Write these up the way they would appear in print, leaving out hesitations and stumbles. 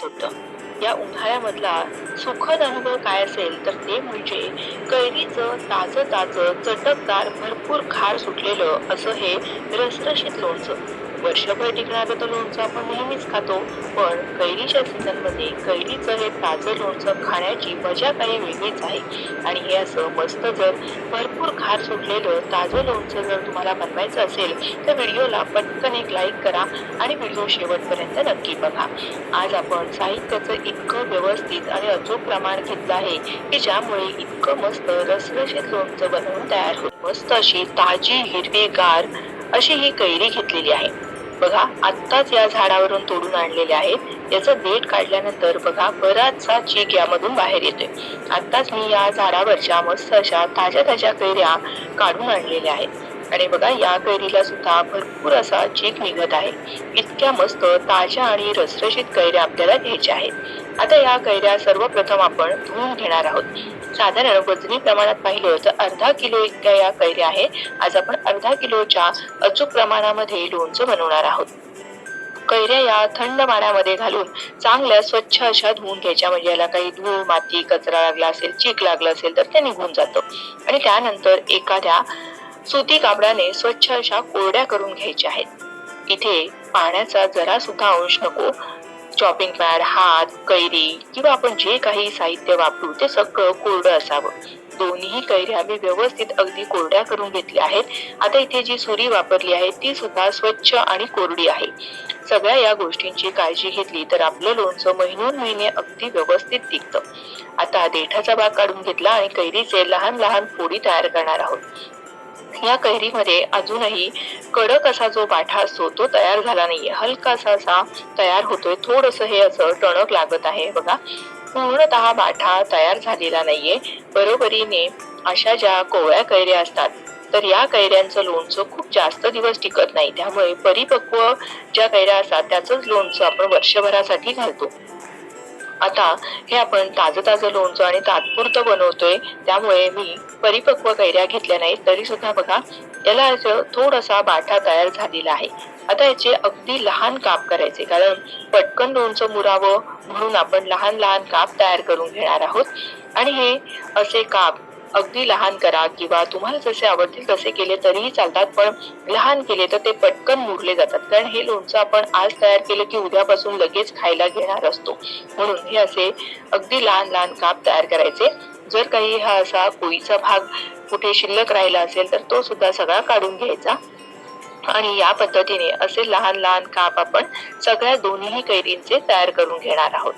होतं. या उन्हाळ्यामधला सुखद अनुभव काय असेल तर ते म्हणजे कैरीचं ताजं ताजं चटकदार भरपूर खार सुटलेलं असं हे रसरशीत लोणचं. वर्षभर टिकणारं तर लोणचं आपण नेहमीच खातो, पण कैरीच्या सीझनमध्ये कैरीचं हे ताजं लोणचं खाण्याची मजा काही वेगळीच आहे. आणि हे असं मस्त जर भरपूर खार सुटलेलं ताजं लोणचं जर तुम्हाला बनवायचं असेल तर व्हिडिओला पटकन एक लाईक करा आणि व्हिडिओ शेवटपर्यंत नक्की बघा. आज आपण साहित्याचं इतकं व्यवस्थित आणि अचूक प्रमाण घेतलं आहे की ज्यामुळे इतकं मस्त रसरशीत लोणचं बनवून तयार होईल. मस्त अशी ताजी हिरवीगार अशी ही कैरी घेतलेली आहे. बघा, आत्ताच या झाडावरून तोडून आणलेले आहेत. याचं देठ काढल्यानंतर बघा बराचसा चीक यामधून बाहेर येतोय. आत्ताच मी या झाडावरच्या मस्त अशा ताज्या ताज्या कैऱ्या काढून आणलेल्या आहेत. आणि बघा, या कैरीला सुद्धा भरपूर असा चीक निघत आहे. इतक्या मस्त ताज्या आणि रसरशीत कैऱ्या आपल्याला घ्यायच्या आहेत. आता या कैऱ्या सर्वप्रथम आपण धुवून घेणार आहोत. साधारण वजनी प्रमाणात पाहिलं तर अर्धा किलो इतक्या या कैऱ्या आहेत. आज आपण अर्धा किलोच्या अचूक प्रमाणामध्ये लोणचं बनवणार आहोत. कैऱ्या या थंड पाण्यामध्ये घालून चांगल्या स्वच्छ अशा धुवून घ्यायच्या, म्हणजे याला काही धूळ माती कचरा लागला असेल, चीक लागला असेल तर ते निघून जातं. आणि त्यानंतर एखाद्या सुती कापडाने स्वच्छ अशा कोरड्या करून घ्यायच्या आहेत. इथे पाण्याचा जरा सुद्धा अंश नको. चॉपिंग पॅड, हात, कैरी किंवा आपण जे काही साहित्य वापरू ते सगळं कोरडं असावं. दोन्ही कैऱ्या मी व्यवस्थित अगदी कोरड्या करून घेतल्या आहेत. आता इथे जी सुरी वापरली आहे ती सुद्धा स्वच्छ आणि कोरडी आहे. सगळ्या या गोष्टींची काळजी घेतली तर आपलं लोणचं महिनोन-महिने अगदी व्यवस्थित टिकतं. आता देठाचा भाग काढून घेतला आणि कैरीचे लहान लहान फोडी तयार करणार आहोत. या कैरीमध्ये अजूनही कडक असा जो पाठा असतो तो तयार झाला नाहीये. हलकासा असा तयार होतोय. थोडंसं हे असं टणक लागत आहे बघा. पूर्णतः पाठा तयार झालेला नाहीये. बरोबरीने अशा ज्या कोवळ्या कैऱ्या असतात तर या कैऱ्यांचं लोणचं खूप जास्त दिवस टिकत नाही. त्यामुळे परिपक्व ज्या कैऱ्या असतात त्याचंच लोणचं आपण वर्षभरासाठी घालतो. आता हे आपण ताजं लोणचं आणि तात्पुरतं बनवतोय, त्यामुळे मी परिपक्व कैऱ्या घेतल्या नाहीत. तरी सुद्धा बघा, याला असं थोडासा बाठा तयार झालेला आहे. आता याचे अगदी लहान काप करायचे, कारण पटकन लोणचं मुरावं म्हणून आपण लहान लहान काप तयार करून घेणार आहोत. आणि हे असे काप अगदी लहान करा किंवा तुम्हाला जसे आवडतील तसे केले तरीही चालतात, पण लहान केले तर ते पटकन मुरले जातात. कारण हे लोणचं आपण आज तयार केलं की उद्यापासून लगेच खायला घेणार असतो. म्हणून हे असे अगदी लहान लहान काप तयार करायचे. जर काही हा असा पोळीचा भाग कुठे शिल्लक राहिला असेल तर तो सुद्धा सगळा काढून घ्यायचा. आणि या पद्धतीने असे लहान लहान काप आपण सगळ्या दोन्ही कैरींचे तयार करून घेणार आहोत.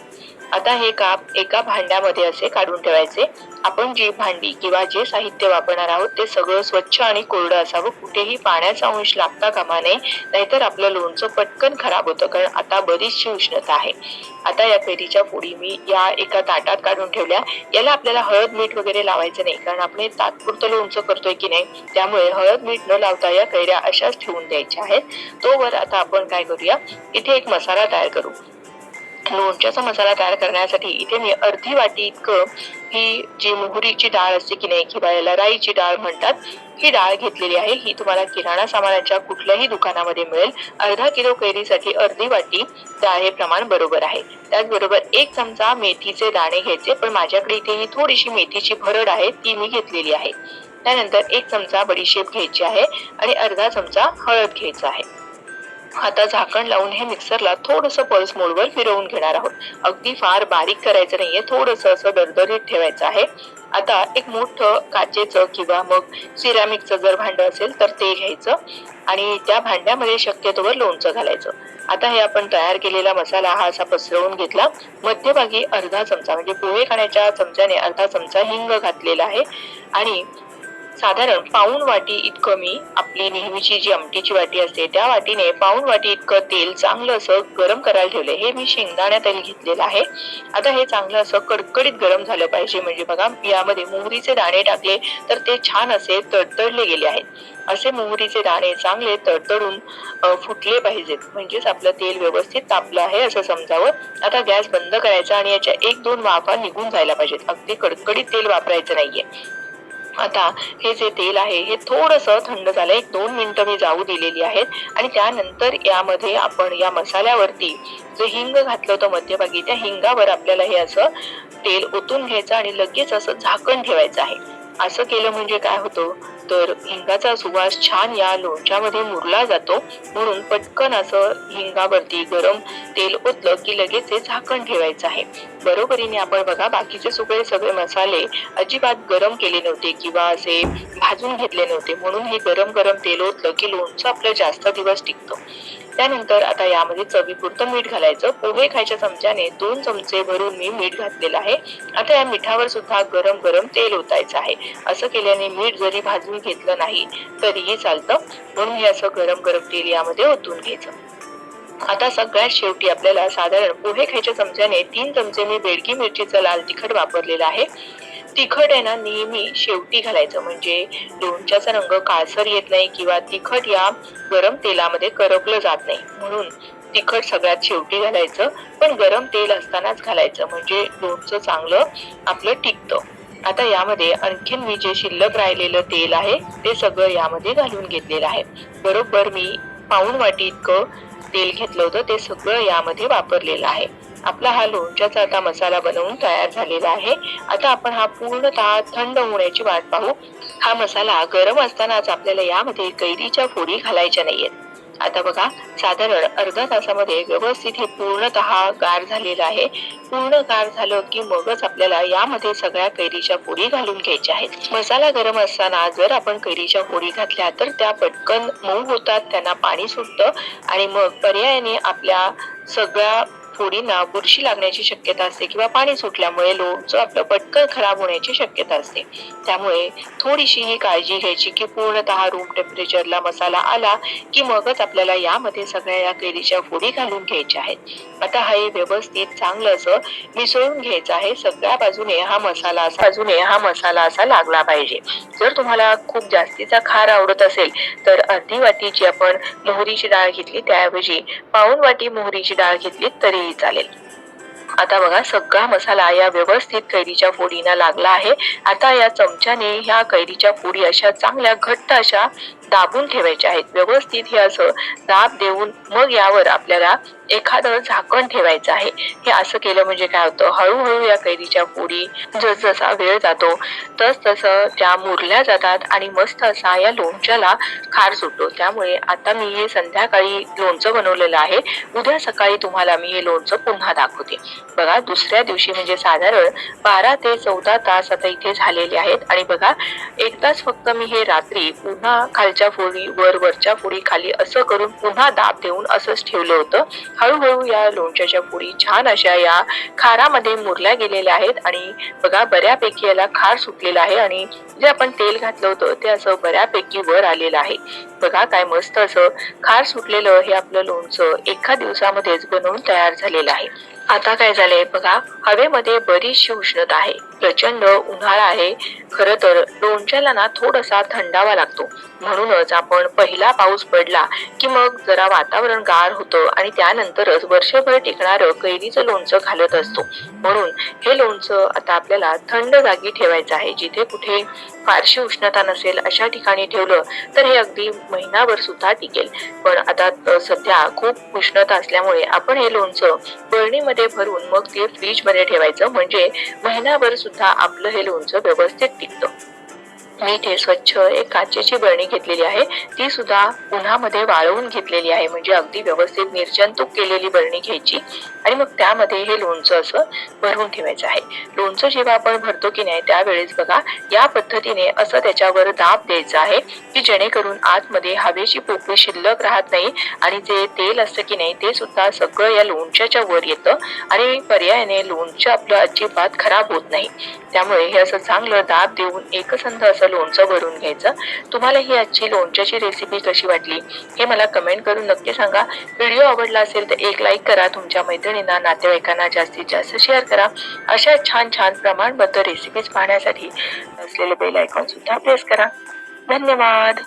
आता हे काप एका भांड्यामध्ये असे काढून ठेवायचे. आपण जी भांडी किंवा जे साहित्य वापरणार आहोत ते सगळं स्वच्छ आणि कोरडं असावं. कुठेही पाण्याचा अंश लागता कामा नये, नाहीतर आपलं लोणचं पटकन खराब होतं, कारण आता बरीचशी उष्णता आहे. आता या कैरीच्या फोडी मी या एका ताटात काढून ठेवल्या. याला आपल्याला हळद मीठ वगैरे लावायचं नाही, कारण आपण हे तात्पुरतं लोणचं करतोय की नाही, त्यामुळे हळद मीठ न लावता या कैऱ्या अशाच ठेवून द्यायच्या आहेत. तोवर आता आपण काय करूया, इथे एक मसाला तयार करू. लोणच्याचा मसाला तयार करण्यासाठी इथे मी अर्धी वाटी इतकं ही जी मोहरीची डाळ असते की नाही, किंवा याला राईची डाळ म्हणतात, ही डाळ घेतलेली आहे. ही तुम्हाला किराणा सामानाच्या कुठल्याही दुकानामध्ये मिळेल. अर्धा किलो कैरीसाठी अर्धी वाटी डाळ हे प्रमाण बरोबर आहे. त्याचबरोबर 1 चमचा मेथीचे दाणे घ्यायचे, पण माझ्याकडे इथे ही थोडीशी मेथीची भरड आहे ती मी घेतलेली आहे. त्यानंतर 1 चमचा बडीशेप घ्यायची आहे आणि अर्धा चमचा हळद घ्यायचा आहे. आता झाकण लावून हे मिक्सरला थोडंसं पल्स मोडवर फिरवून घेणार आहोत. अगदी फार बारीक करायचं नाहीये, थोडंसं असं दरदरीत ठेवायचं आहे. आता एक मोठं काचेचं किंवा मग सिरामिकचं जर भांडं असेल तर ते घ्यायचं आणि त्या भांड्यामध्ये शक्यतोवर लोणचं घालायचं. आता हे आपण तयार केलेला मसाला हा असा पसरवून घेतला. मध्यभागी अर्धा चमचा, म्हणजे पोहे खाण्याच्या चमच्याने अर्धा चमचा हिंग घातलेला आहे. आणि साधारण पाऊण वाटी इतकं मी आपली नेहमीची जी आमटीची वाटी असते त्या वाटीने पाऊण वाटी इतकं तेल चांगलं असं गरम करायला ठेवलंय. हे मी शेंगदाणा तेल घेतलेलं आहे. आता हे चांगलं असं कडकडीत गरम झालं पाहिजे. म्हणजे बघा, यामध्ये मोहरीचे दाणे टाकले तर ते छान असे तडतडले गेले आहेत. असे मोहरीचे दाणे चांगले तडतडून फुटले पाहिजेत, म्हणजेच आपलं तेल व्यवस्थित तापलं आहे असं समजावं. आता गॅस बंद करायचा आणि याच्या 1-2 वाफा निघून जायला पाहिजेत. अगदी कडकडीत तेल वापरायचं नाहीये. आता हे जे तेल आहे हे थोडंसं थंड झालं, 1-2 मिनिटं मी जाऊ दिलेली आहेत आणि त्यानंतर यामध्ये आपण या मसाल्यावरती जे हिंग घातलं होतं मध्यभागी, त्या हिंगावर आपल्याला हे असं तेल ओतून घ्यायचं आणि लगेच असं झाकण ठेवायचं आहे. असं केलं म्हणजे काय होतं, तर हिंगाचा सुवास छान या लोणच्यामध्ये मुरला जातो. म्हणून पटकन असं हिंगावरती गरम तेल ओतलं की लगेच हे झाकण ठेवायचं आहे. बरोबरीने आपण बघा बाकीचे सगळे मसाले अजिबात गरम केले नव्हते किंवा असे भाजून घेतले नव्हते, म्हणून हे गरम गरम तेल ओतलं की लोणचं आपलं जास्त दिवस टिकतं. त्यानंतर आता यामध्ये चवीपुरतं मीठ घालायचं. पोहे खायच्या चमच्याने 2 चमचे भरून मी मीठ घातलेलं आहे. आता या मिठावर सुद्धा गरम गरम तेल ओतायचं आहे. असं केल्याने मीठ जरी भाजून घेतलं नाही तरीही चालतं, म्हणून हे असं गरम गरम तेल यामध्ये ओतून घ्यायचं. आता सगळ्यात शेवटी आपल्याला साधारण पोहे खायच्या चमच्याने 3 चमचे मी बेडगी मिरचीचं लाल तिखट वापरलेलं आहे. तिखट आहे ना नेहमी शेवटी घालायचं, म्हणजे लोणच्याचा रंग काळसर येत नाही किंवा तिखट या गरम तेलामध्ये करपलं जात नाही. म्हणून तिखट सगळ्यात शेवटी घालायचं, पण गरम तेल असतानाच घालायचं, म्हणजे लोणचं चांगलं आपलं टिकतं. आता यामध्ये आणखीन मी जे शिल्लक राहिलेलं तेल आहे ते सगळं यामध्ये घालून घेतलेलं आहे. बरोबर मी पाऊण वाटी इतकं तेल घेतलं होतं, ते सगळं यामध्ये वापरलेलं आहे. आपला हा लोणच्याचा आता मसाला बनवून तयार झालेला आहे. आता आपण हा पूर्णतः थंड होण्याची वाट पाहू. हा मसाला गरम असतानाच आपल्याला यामध्ये कैरीच्या फोडी घालायच्या नाहीयेत. आता बघा साधारण अर्ध्या तासामध्ये व्यवस्थित हे पूर्णतः गार झालेलं आहे. पूर्ण गार झालं की मगच आपल्याला यामध्ये सगळ्या कैरीच्या फोडी घालून घ्यायच्या आहेत. मसाला गरम असताना जर आपण कैरीच्या फोडी घातल्या तर त्या पटकन मऊ होतात, त्यांना पाणी सुटतं आणि मग पर्यायाने आपल्या सगळ्या फोडींना बुरशी लागण्याची शक्यता असते किंवा पाणी सुटल्यामुळे लोणचं आपलं पटकन खराब होण्याची शक्यता असते. त्यामुळे थोडीशी ही काळजी घ्यायची की पूर्णतः रूम टेम्परेचरला मसाला आला की मगच आपल्याला यामध्ये सगळ्या या कैरीच्या फोडी घालून घ्यायच्या आहेत. आता हे व्यवस्थित चांगलं असं मिसळून घ्यायचं आहे. सगळ्या बाजूने हा मसाला असा लागला पाहिजे. जर तुम्हाला खूप जास्तीचा खार आवडत असेल तर अर्धी वाटी जी आपण मोहरीची डाळ घेतली त्याऐवजी पाऊण वाटी मोहरीची डाळ घेतली तरीही चालेल. आता बघा सगळा मसाला या व्यवस्थित कैरीच्या फोडींना लागला आहे. आता या चमच्याने ह्या कैरीच्या फोडी अशा चांगल्या घट्ट अशा दाबून ठेवायच्या आहेत. व्यवस्थित हे असं दाब देऊन मग यावर आपल्याला एखादं झाकण ठेवायचं आहे. हे असं केलं म्हणजे काय होतं, हळूहळू या कैरीच्या फोडी जसजसा वेळ जातो तसं त्या मुरल्या जातात आणि मस्त असा या लोणच्याला खार सुटतो. त्यामुळे आता मी हे संध्याकाळी लोणचं बनवलेलं आहे. उद्या सकाळी तुम्हाला मी हे लोणचं पुन्हा दाखवते. बघा दुसऱ्या दिवशी म्हणजे साधारण 12 ते 14 तास आता इथे झालेले आहेत आणि बघा एकदाच फक्त मी हे रात्री पुन्हा खालच्या फोडी वरच्या फोडी खाली असं करून पुन्हा दाब देऊन असंच ठेवलं होतं. हळूहळू या लोणच्याच्या फोडी छान अशा या खारामध्ये मुरल्या गेलेल्या आहेत आणि बघा बऱ्यापैकी याला खार सुटलेला आहे आणि जे आपण तेल घातलं होतं ते असं बऱ्यापैकी वर आलेलं आहे. बघा काय मस्त असं खार सुटलेलं हे आपलं लोणचं एका दिवसामध्येच बनवून तयार झालेलं आहे. आता काय झालंय बघा, हवेमध्ये बरीचशी उष्णता आहे, प्रचंड उन्हाळा आहे. खरं तर लोणच्याला ना थोडासा थंडावा लागतो. म्हणूनच आपण पहिला पाऊस पडला की मग जरा वातावरण गार होतं आणि त्यानंतरच वर्षभर टिकणारं कैरीचं लोणचं घालत असतो. म्हणून हे लोणचं आता आपल्याला थंड जागी ठेवायचं आहे. जिथे कुठे फारशी उष्णता नसेल अशा ठिकाणी ठेवलं तर हे अगदी महिनाभर सुद्धा टिकेल. पण आता सध्या खूप उष्णता असल्यामुळे आपण हे लोणचं बरणीमध्ये भरून मग ते फ्रीज मध्ये ठेवायचं, म्हणजे महिनाभर सुद्धा आपलं हे लोणचं व्यवस्थित टिकतं. मी इथे स्वच्छ एक काचेची बरणी घेतलेली आहे. ती सुद्धा उन्हामध्ये वाळवून घेतलेली आहे, म्हणजे अगदी व्यवस्थित निर्जंतुक केलेली बरणी घ्यायची आणि मग त्यामध्ये हे लोणचं असं भरून ठेवायचं आहे. लोणचं जेव्हा आपण भरतो की नाही त्यावेळेस बघा या पद्धतीने असं त्याच्यावर दाब द्यायचा आहे की जेणेकरून आतमध्ये हवेची पोकळी शिल्लक राहत नाही आणि जे तेल असतं की नाही ते सुद्धा सगळं या लोणच्याच्या वर येतं आणि पर्यायाने लोणचं आपलं अजिबात खराब होत नाही. त्यामुळे हे असं चांगलं दाब देऊन एकसंध असं लोणचं भरून घ्यायचं. तुम्हाला ही आजची लोणच्याची रेसिपी कशी वाटली हे मला कमेंट करून नक्की सांगा. व्हिडिओ आवडला असेल तर एक लाईक करा. तुमच्या मैत्रिणींना नातेवाईकांना जास्तीत जास्त शेअर करा. अशा छान छान प्रमाणबद्ध रेसिपीज पाहण्यासाठी असलेले बेल आयकॉन सुद्धा प्रेस करा. धन्यवाद.